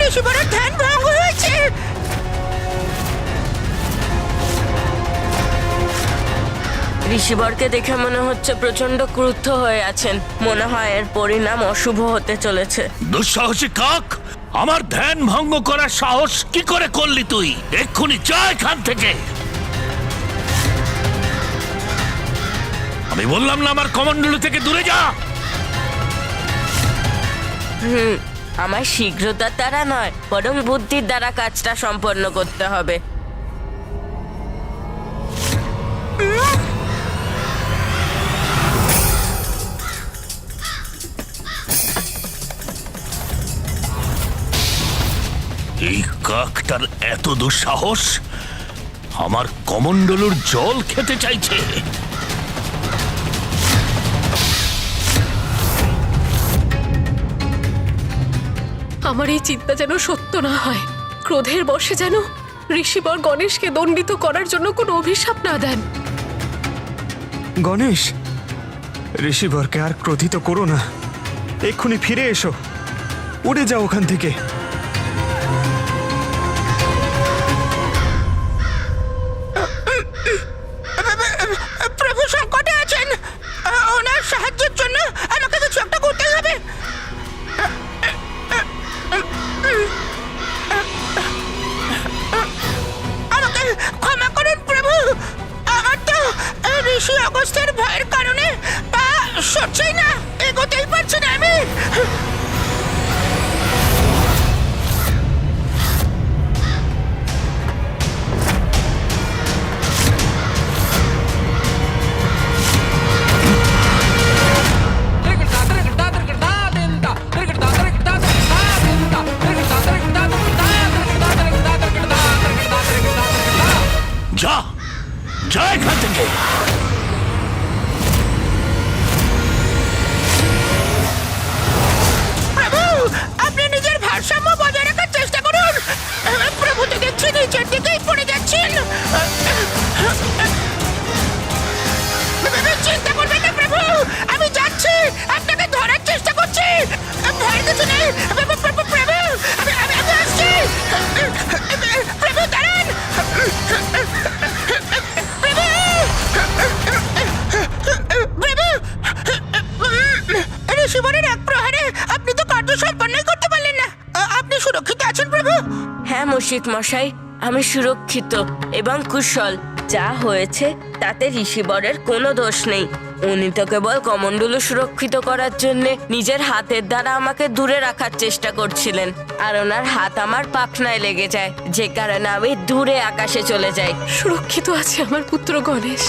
ঋষিবরের ধ্যান ভঙ্গ হয়েছে। ঋষিবরকে দেখে মনে হচ্ছে প্রচন্ড ক্রুদ্ধ হয়ে আছেন। মনে হয় এর পরিণাম অশুভ হতে চলেছে। দুঃসাহসী কাক, আমার ধ্যান ভঙ্গ করার সাহস কি করে করলি তুই? এক্ষুনি যা এখান থেকে। আমি বললাম না আমার কমণ্ডলু থেকে দূরে যা। আমার শীঘ্রতার দ্বারা নয়, বরং বুদ্ধির দ্বারা কাজটা সম্পন্ন করতে হবে। এই কাকটার এত দুঃসাহস, আমার কমণ্ডলুর জল খেতে চাইছে। আমার এই চিন্তা যেন সত্য না হয়। ক্রোধের বশে যেন ঋষিবর গণেশকে দণ্ডিত করার জন্য কোনো অভিশাপ না দেন। গণেশ, ঋষিবরকে আর ক্রোধিত করো না। এক্ষুনি ফিরে এসো, উড়ে যাও ওখান থেকে। প্রভু সংকটে আছেন, ওনার সাহায্যের জন্য আমাকে কিছু একটা করতেই হবে। আমাকে ক্ষমা করুন প্রভু, আমার তো ঋষি অগস্ত্যের ভয়ের কারণে পা সরছেই না, এগোতেই পারছি না আমি। যা যা এখান থেকে। প্রভু, আপনি নিজের ভারসাম্য বজায় রাখার চেষ্টা করুন। প্রভু তো দেখছি নিচের দিকেই পড়ে যাচ্ছেন। চিন্তা করবেন না প্রভু, আমি যাচ্ছি, আপনাকে ধরার চেষ্টা করছি। ভয়ের কিছু নেই প্রভু, আমি আসছি। প্রভু দাঁড়ান। ঋষিবরের এক প্রহারে আপনি তো কার্য সম্পন্নই করতে পারলেন না। আপনি সুরক্ষিত আছেন প্রভু? হ্যাঁ মুশিক মশাই, আমি সুরক্ষিত এবং কুশল। যা হয়েছে তাতে ঋষিবরের কোনো দোষ নেই। উনি তো কেবল কমণ্ডলু সুরক্ষিত করার জন্য নিজের হাতের দ্বারা আমাকে দূরে রাখার চেষ্টা করছিলেন, আর ওনার হাত আমার পাখনায় লেগে যায়, যে কারণে আমি দূরে আকাশে চলে যাই। সুরক্ষিত আছে আমার পুত্র গণেশ।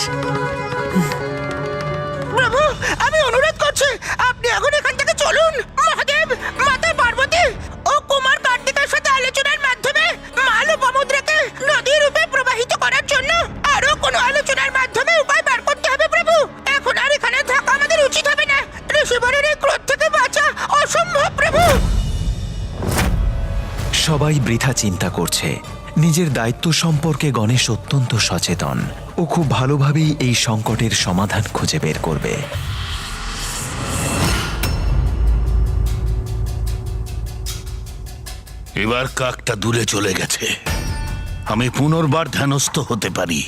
প্রভু, আমি অনুরোধ করছি, আপনি এখন এখান থেকে চলুন। মহাদেব, মাতা পার্বতী ও কুমার কার্তিকের সাথে আলোচনার মাধ্যমে মা লোপামুদ্রাকে নদী রূপে প্রবাহিত করার জন্য আরো কোনো আলোচনার মাধ্যমে উপায় বার করতে হবে প্রভু। এখন আর এখানে থাকা আমাদের উচিত হবে না। ঋষিবরের এই ক্রোধ থেকে বাঁচা অসম্ভব প্রভু। সবাই বৃথা চিন্তা করছে। নিজের দায়িত্ব সম্পর্কে গণেশ অত্যন্ত সচেতন। ও খুব ভালোভাবেই এই সংকটের সমাধান খুঁজে বের করবে। এবার কাকটা দূরে চলে গেছে, আমি পুনর্বার ধ্যানস্থ হতে পারি।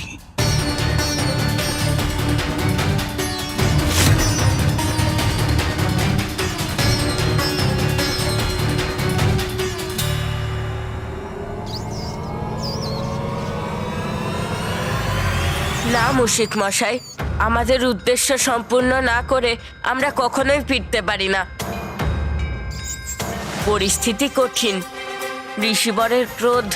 না মুশিক মশাই, আমাদের উদ্দেশ্য সম্পূর্ণ না করে আমরা কখনোই ফিরতে পারি না। পরিস্থিতি কঠিন, ঋষিবরের ক্রোধ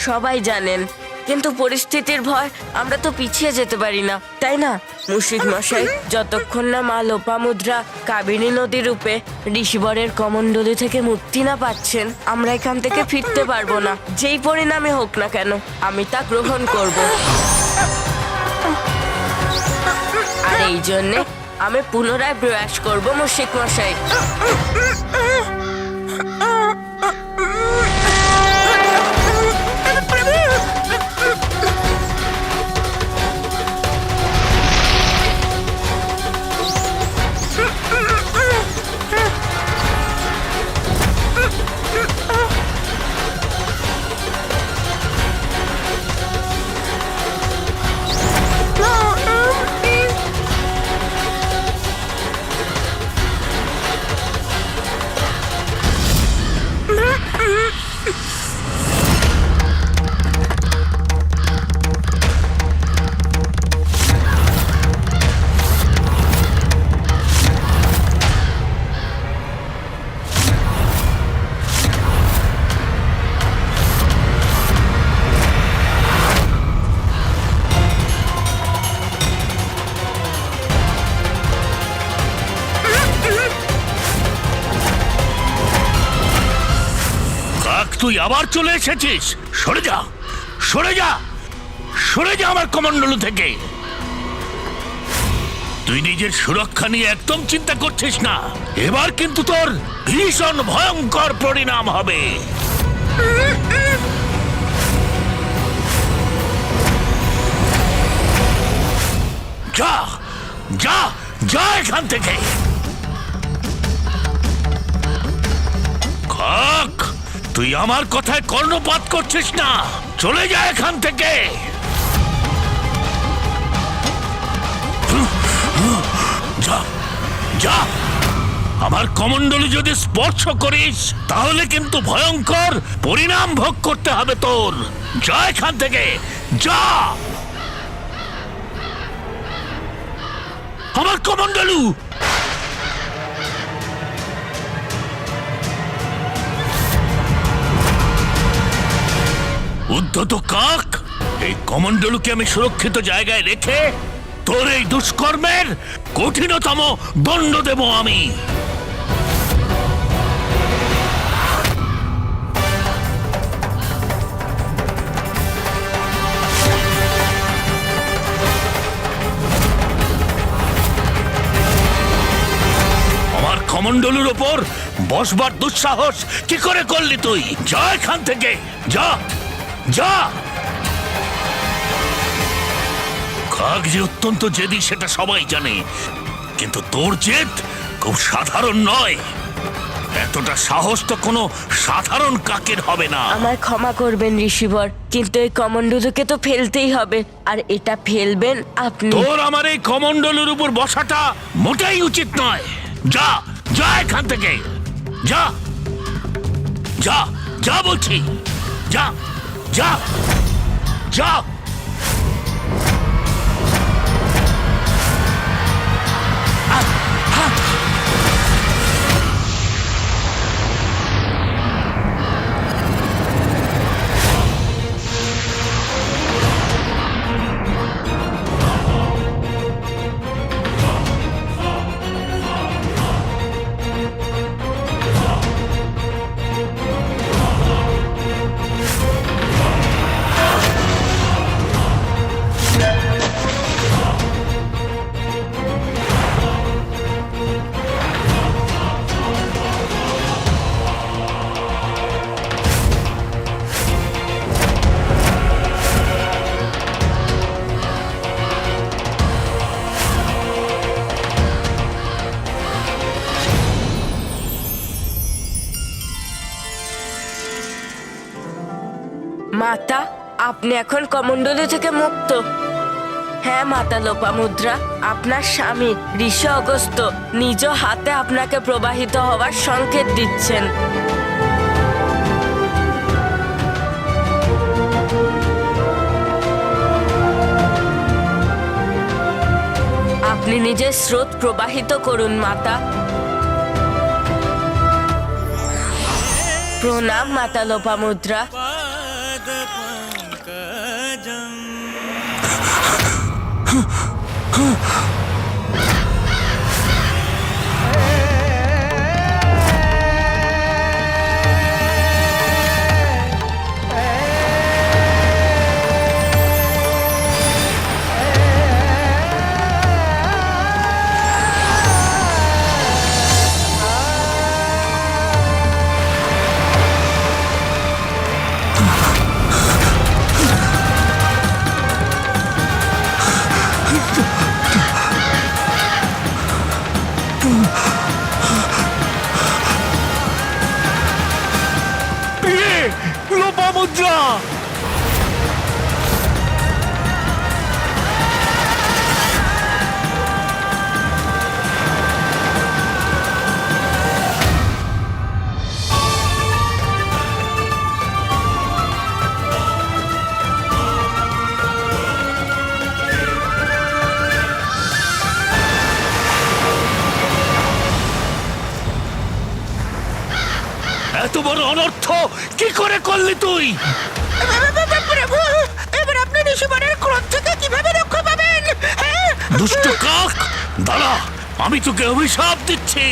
সবাই জানেন, কিন্তু পরিস্থিতির ভয় আমরা তো পিছিয়ে যেতে পারি না, তাই না মুশিক মশাই? যতক্ষণ না মা লোপামুদ্রা কাবেরী নদী রূপে ঋষিবরের কমণ্ডলী থেকে মুক্তি না পাচ্ছেন, আমরা এখান থেকে ফিরতে পারবো না। যেই পরিণামে হোক না কেন, আমি তা গ্রহণ করব। আর এই জন্যে আমি পুনরায় প্রয়াস করব মুশিক মশাই। কাক, তুই আবার চলে এসেছিস? সরে যা, সরে যা, সরে যা আমার কমণ্ডলু থেকে। তুই নিজের সুরক্ষা নিয়ে একদম চিন্তা করছিস না। এবার কিন্তু তোর ভীষণ ভয়ঙ্কর পরিণাম হবে। যা যা যা এখান থেকে। কাক, তুই আমার কথায় কর্ণপাত করছিস না। চলে যা এখান থেকে। যা যা, আমার কমণ্ডলু যদি স্পর্শ করিস তাহলে কিন্তু ভয়ঙ্কর পরিণাম ভোগ করতে হবে তোর। যা এখান থেকে, যা। আমার কমণ্ডলু! উদ্ধত কাক, এই কমণ্ডলুকে আমি সুরক্ষিত জায়গায় রেখে তোর এই দুষ্কর্মের কঠিনতম দণ্ড দেব আমি। আমার কমণ্ডলুর ওপর বসবার দুঃসাহস কি করে করলি তুই? যা এখান থেকে, যা যা। কাক যে অত্যন্ত জেদি সেটা সবাই জানে, কিন্তু তোর জেদ খুব সাধারণ নয়। এতটা সাহস তো কোনো সাধারণ কাকের হবে না। আমায় ক্ষমা করবেন ঋষিবর, কিন্তু এই কমণ্ডলুকে তো ফেলতেই হবে, আর এটা ফেলবেন আপনি। তোর আমার এই কমণ্ডলুর উপর বসাটা মোটেই উচিত নয়। যা যা এখান থেকে, যা যা যা বলছি, যা যা যা। মাতা, আপনি এখন কমণ্ডলু থেকে মুক্ত। হ্যাঁ মাতা লোপামুদ্রা, আপনার স্বামী ঋষি অগস্ত্য নিজ হাতে আপনাকে প্রবাহিত হওয়ার সংকেত দিচ্ছেন। আপনি নিজের স্রোত প্রবাহিত করুন মাতা। প্রণাম মাতা লোপামুদ্রা। লোপামুদ্রা! বড় অনর্থ কি করে করলি তুই? প্রভু, এবার আপনি ঋষিবরের ক্রোধ থেকে কিভাবে রক্ষা পাবেন? হ্যাঁ? দুষ্ট কাক, দাঁড়া, আমি তোকে অভিশাপ দিচ্ছি।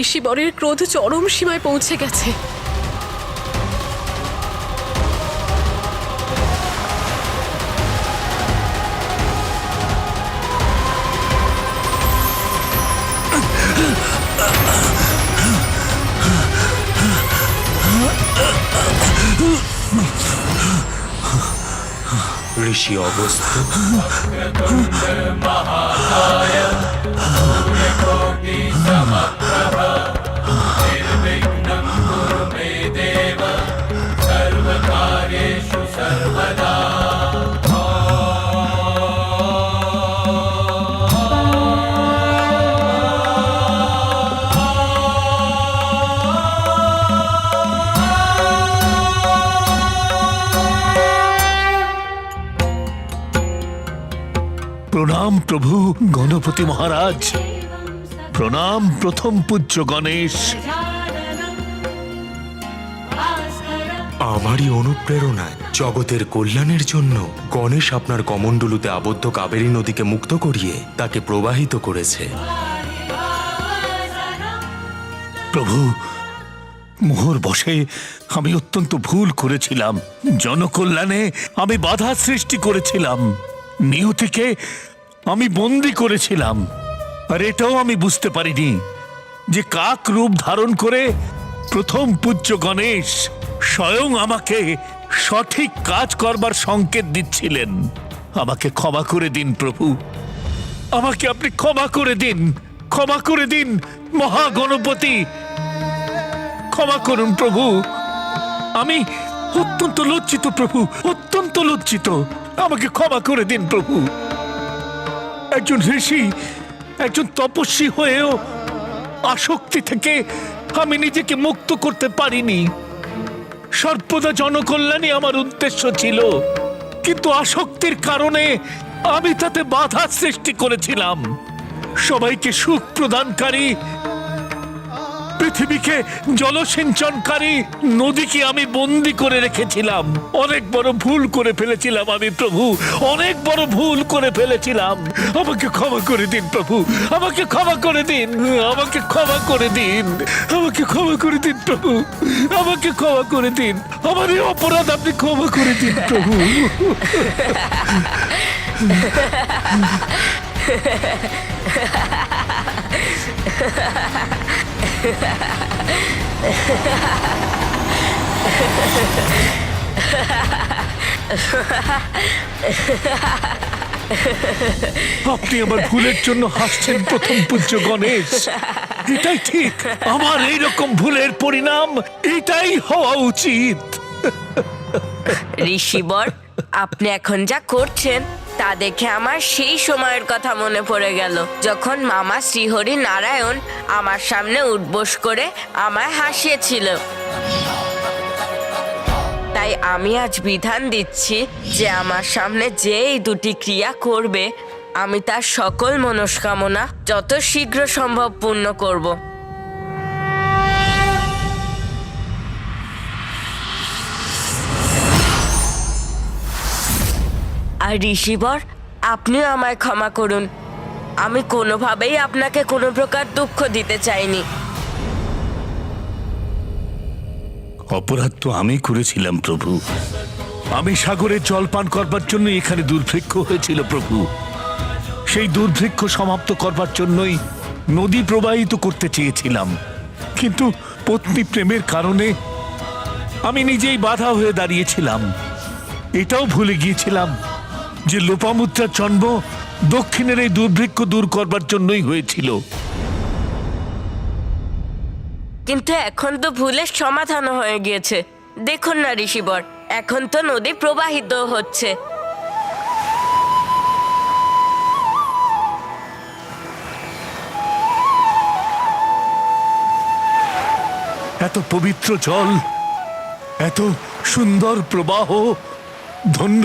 ঋষিবরের ক্রোধ চরম সীমায় পৌঁছে গেছে। ঋষি অবস্থ প্রণাম প্রভু গণপতি মহারাজ, প্রণাম প্রথম পূজ্য গণেশ। আমারই অনুপ্রেরণায় জগতের কল্যাণের জন্য গণেশ আপনার কমণ্ডলুতে আবদ্ধ কাবেরী নদীকে মুক্ত করিয়ে তাকে প্রবাহিত করেছে। প্রভু, মোহর বশে আমি অত্যন্ত ভুল করেছিলাম। জনকল্যাণে আমি বাধা সৃষ্টি করেছিলাম, নিয়তিকে আমি বন্দি করেছিলাম। আর এটাও আমি বুঝতে পারিনি যে কাক রূপ ধারণ করে প্রথম পূজ্য গণেশ স্বয়ং আমাকে সঠিক কাজ করবার সংকেত দিচ্ছিলেন। আমাকে ক্ষমা করে দিন প্রভু, আমাকে আপনি ক্ষমা করে দিন, ক্ষমা করে দিন মহাগণপতি, ক্ষমা করুন প্রভু। আমি অত্যন্ত লজ্জিত প্রভু, অত্যন্ত লজ্জিত, আমাকে ক্ষমা করে দিন প্রভু। একজন ঋষি, একজন তপস্বী হয়েও আসক্তি থেকে আমি নিজেকে মুক্ত করতে পারিনি। সর্বদা জনকল্যাণই আমার উদ্দেশ্য ছিল, কিন্তু আসক্তির কারণে আমি তাতে বাধা সৃষ্টি করেছিলাম। সবাইকে সুখ প্রদানকারী, পৃথিবীকে জলসিঞ্চনকারী নদীকে আমি বন্দি করে রেখেছিলাম। অনেক বড় ভুল করে ফেলেছিলাম আমি প্রভু, অনেক বড় ভুল করে ফেলেছিলাম। আমাকে ক্ষমা করে দিন প্রভু, আমাকে ক্ষমা করে দিন, আমাকে ক্ষমা করে দিন, আমাকে ক্ষমা করে দিন প্রভু, আমাকে ক্ষমা করে দিন। আমার এই অপরাধ আপনি ক্ষমা করে দিন প্রভু। আপনি আমার ভুলের জন্য হাসছেন প্রথম পূজ্য গণেশ, এটাই ঠিক। আমার এইরকম ভুলের পরিণাম এটাই হওয়া উচিত। ঋষিবর, আপনি এখন যা করছেন তা দেখে আমার সেই সময়ের কথা মনে পড়ে গেল, যখন মামা শ্রীহরি নারায়ণ আমার সামনে উঠবোস করে আমায় হাসিয়েছিল। তাই আমি আজ বিধান দিচ্ছি যে আমার সামনে যে এই দুটি ক্রিয়া করবে, আমি তার সকল মনস্কামনা যত শীঘ্র সম্ভব পূর্ণ করব। আর ঋষিবর, আপনিও আমায় ক্ষমা করুন। আমি কোনোভাবেই আপনাকে কোনো প্রকার দুঃখ দিতে চাইনি। অপরাধ তো আমি করেছিলাম প্রভু। আমি সাগরের জল পান করবার জন্য এখানে দুর্ভিক্ষ হয়েছিল প্রভু। সেই দুর্ভিক্ষ সমাপ্ত করবার জন্যই নদী প্রবাহিত করতে চেয়েছিলাম, কিন্তু পত্নী প্রেমের কারণে আমি নিজেই বাধা হয়ে দাঁড়িয়েছিলাম। এটাও ভুলে গিয়েছিলাম যে লোপামুদ্রার জন্ম দক্ষিণের এই দুর্ভিক্ষ দূর করবার জন্যই হয়েছিল। কিন্তু এখন তো ভুলের সমাধান হয়ে গিয়েছে। দেখুন না ঋষিবর, এখন তো নদী প্রবাহিত হচ্ছে। এত পবিত্র জল, এত সুন্দর প্রবাহ, ধন্য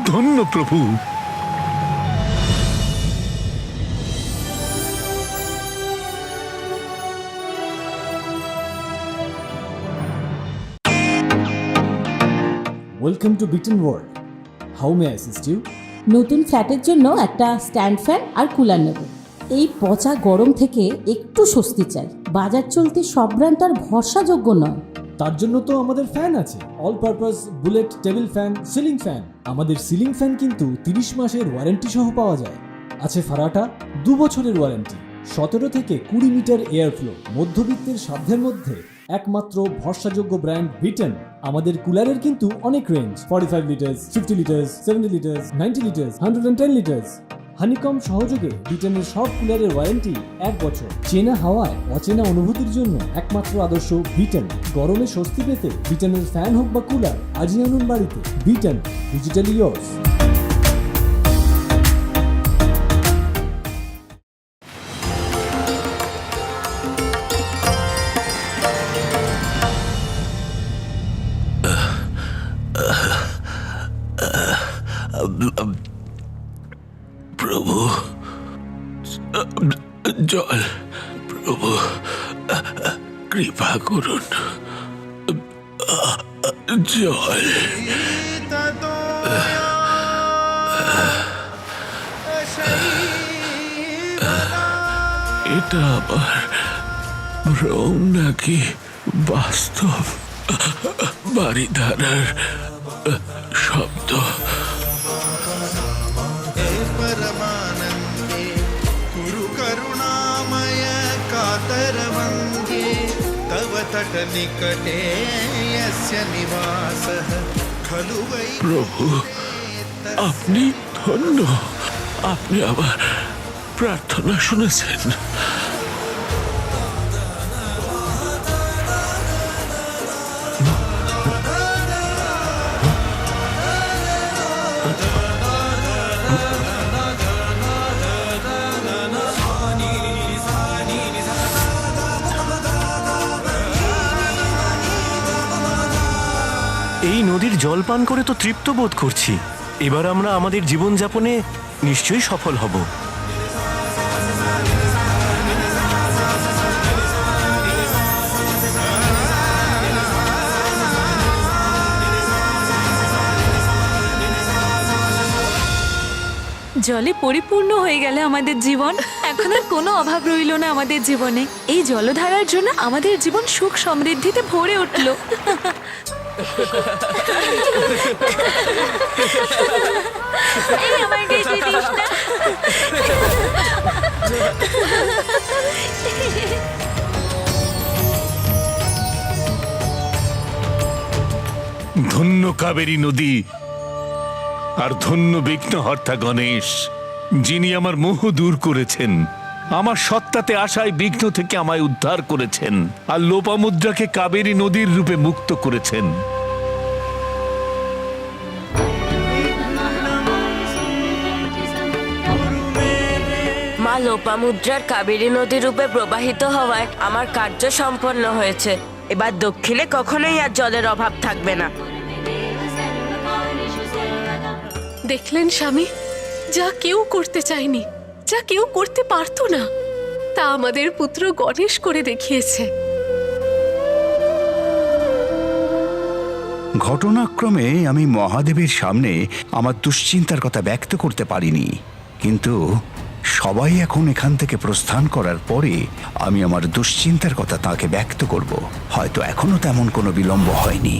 ধন্য প্রভু। Welcome to Biten world. How may assist you? নতুন ফ্ল্যাটের জন্য একটা স্ট্যান্ড ফ্যান আর কুলার নেব। এই পচা গরম থেকে একটু স্বস্তি চাই। বাজার চলতে সব ব্র্যান্ড তো আর ভরসাযোগ্য নয়। তার জন্য তো আমাদের ফ্যান আছে, all purpose bullet table fan, ceiling fan. আমাদের সিলিং ফ্যান কিন্তু 30 মাসের ওয়ারেন্টি সহ পাওয়া যায়। আছে ফারাটা 2 বছরের ওয়ারেন্টি, 17 থেকে 20 মিটার এয়ার ফ্লো, মধ্যবিত্তের সাধ্যের মধ্যে একমাত্র ভরসাযোগ্য ব্র্যান্ড বিটেন। আমাদের কুলারের কিন্তু অনেক range, 45 litres, 50 litres, 70 litres, 90 litres, 110 litres. Honeycomb সহযোগে বিটেনের সব কুলারের ওয়ারেন্টি 1 বছর। চেনা হাওয়ায় অচেনা অনুভূতির জন্য একমাত্র আদর্শ বিটেন। গরমে স্বস্তি পেতে বিটেনের ফ্যান হোক বা কুলার, আজই আনুন বাড়িতে। Beaten, digitally years. প্রভু, জল, প্রভু, কৃপা করুন, জল। এটা আবার ভ্রম নাকি বাস্তব? বাড়িধারার শব্দ। परमानन्दे कुरु करुणामय कातरवन्दे तव तटनिकटे यस्य निवासः खलु वै। প্রভু, আপনি ধন্য। আপনি আবার প্রার্থনা শুনেছেন। এই নদীর জল পান করে তো তৃপ্ত বোধ করছি। এবার আমরা আমাদের জীবনযাপনে নিশ্চয়ই সফল হব। জলে পরিপূর্ণ হয়ে গেল আমাদের জীবন। এখন আর কোনো অভাব রইল না আমাদের জীবনে। এই জলধারার জন্য আমাদের জীবন সুখ সমৃদ্ধিতে ভরে উঠল। এই আমার গেটে দিস না। ধন্য কাবেরী নদী, আর ধন্য বিঘ্নহর্তা গণেশ, যিনি আমার মোহ দূর করেছেন, আমার সত্তাতে আসায় বিঘ্ন থেকে আমায় উদ্ধার করেছেন, আর লোপামুদ্রাকে কাবেরী নদীর রূপে মুক্ত করেছেন। মা লোপামুদ্রার কাবেরী নদী রূপে প্রবাহিত হওয়ায় আমার কার্য সম্পন্ন হয়েছে। এবার দক্ষিণে কখনোই আর জলের অভাব থাকবে না। দেখলেন স্বামী, যা কেউ করতে চায়নি, যা কেউ করতে পারতো না, তা আমাদের পুত্র গণেশ করে দেখিয়েছে। ঘটনাক্রমে আমি মহাদেবের সামনে আমার দুশ্চিন্তার কথা ব্যক্ত করতে পারিনি, কিন্তু সবাই এখন এখান থেকে প্রস্থান করার পরে আমি আমার দুশ্চিন্তার কথা তাকে ব্যক্ত করব। হয়তো এখনো তেমন কোনো বিলম্ব হয়নি।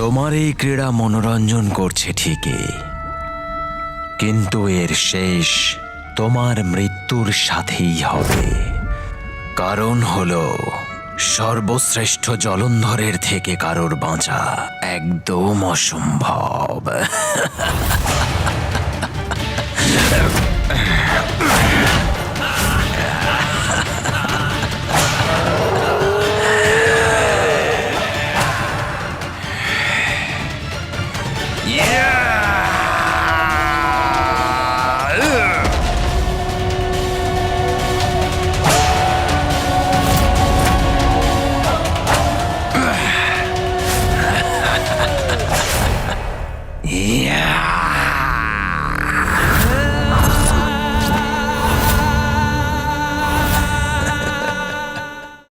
তোমার এই ক্রীড়া মনোরঞ্জন করছে ঠিকই, কিন্তু এর শেষ তোমার মৃত্যুর সাথেই হবে। কারণ হলো সর্বশ্রেষ্ঠ জলন্ধরের থেকে কারোর বাঁচা একদম অসম্ভব। Yeah!